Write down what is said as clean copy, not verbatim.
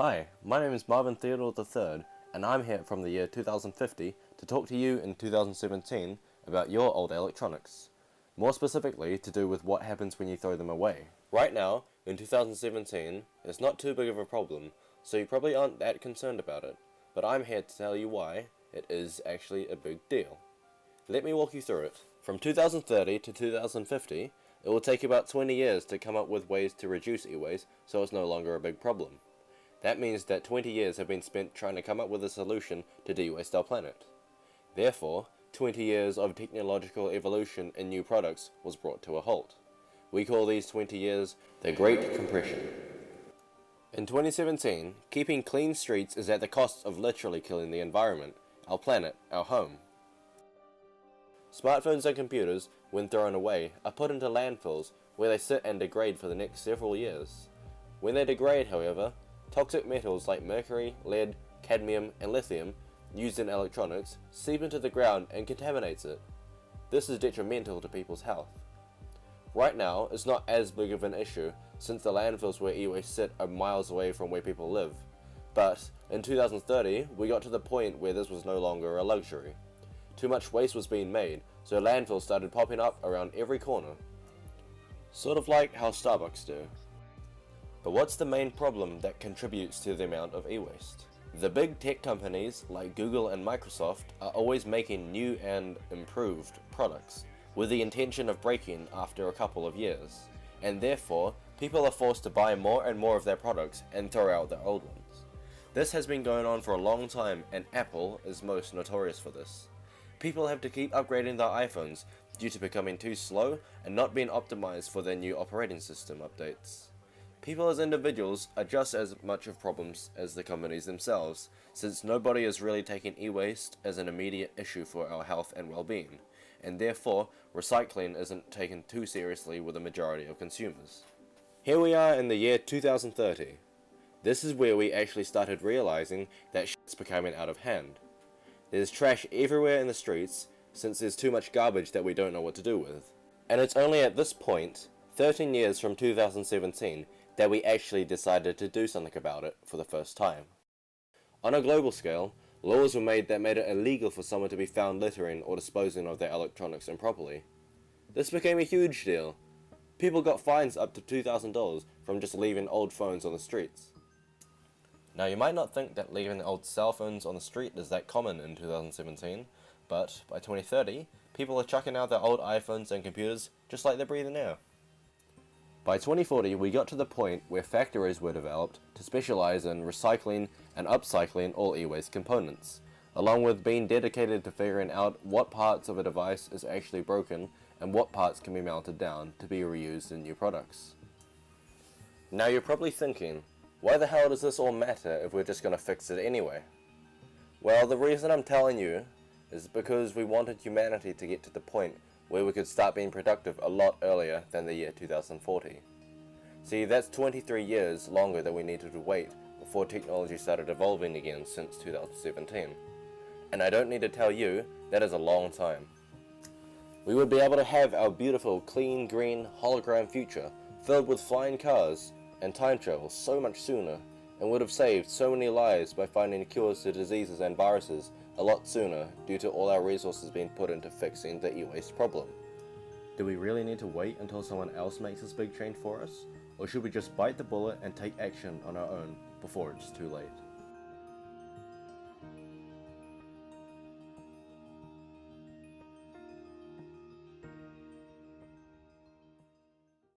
Hi, my name is Marvin Theodore III, and I'm here from the year 2050 to talk to you in 2017 about your old electronics. More specifically, to do with what happens when you throw them away. Right now, in 2017, it's not too big of a problem, so you probably aren't that concerned about it, but I'm here to tell you why it is actually a big deal. Let me walk you through it. From 2030 to 2050, it will take about 20 years to come up with ways to reduce e-waste so it's no longer a big problem. That means that 20 years have been spent trying to come up with a solution to de-waste our planet. Therefore, 20 years of technological evolution in new products was brought to a halt. We call these 20 years the Great Compression. In 2017, keeping clean streets is at the cost of literally killing the environment, our planet, our home. Smartphones and computers, when thrown away, are put into landfills where they sit and degrade for the next several years. When they degrade, however, toxic metals like mercury, lead, cadmium, and lithium, used in electronics, seep into the ground and contaminates it. This is detrimental to people's health. Right now, it's not as big of an issue since the landfills where e-waste sit are miles away from where people live. But in 2030, we got to the point where this was no longer a luxury. Too much waste was being made, so landfills started popping up around every corner. Sort of like how Starbucks do. But what's the main problem that contributes to the amount of e-waste? The big tech companies like Google and Microsoft are always making new and improved products, with the intention of breaking after a couple of years, and therefore people are forced to buy more and more of their products and throw out their old ones. This has been going on for a long time, and Apple is most notorious for this. People have to keep upgrading their iPhones due to becoming too slow and not being optimized for their new operating system updates. People as individuals are just as much of problems as the companies themselves, since nobody is really taking e-waste as an immediate issue for our health and well-being, and therefore recycling isn't taken too seriously with the majority of consumers. Here we are in the year 2030. This is where we actually started realizing that shit's becoming out of hand. There's trash everywhere in the streets, since there's too much garbage that we don't know what to do with. And it's only at this point, 13 years from 2017, that we actually decided to do something about it for the first time. On a global scale, laws were made that made it illegal for someone to be found littering or disposing of their electronics improperly. This became a huge deal. People got fines up to $2,000 from just leaving old phones on the streets. Now you might not think that leaving old cell phones on the street is that common in 2017, but by 2030, people are chucking out their old iPhones and computers just like they're breathing air. By 2040, we got to the point where factories were developed to specialize in recycling and upcycling all e-waste components, along with being dedicated to figuring out what parts of a device is actually broken and what parts can be melted down to be reused in new products. Now you're probably thinking, why the hell does this all matter if we're just going to fix it anyway? Well, the reason I'm telling you is because we wanted humanity to get to the point where we could start being productive a lot earlier than the year 2040. See, that's 23 years longer than we needed to wait before technology started evolving again since 2017. And I don't need to tell you, that is a long time. We would be able to have our beautiful, clean, green, hologram future filled with flying cars and time travel so much sooner, and would have saved so many lives by finding cures to diseases and viruses a lot sooner due to all our resources being put into fixing the e-waste problem. Do we really need to wait until someone else makes this big change for us? Or should we just bite the bullet and take action on our own before it's too late?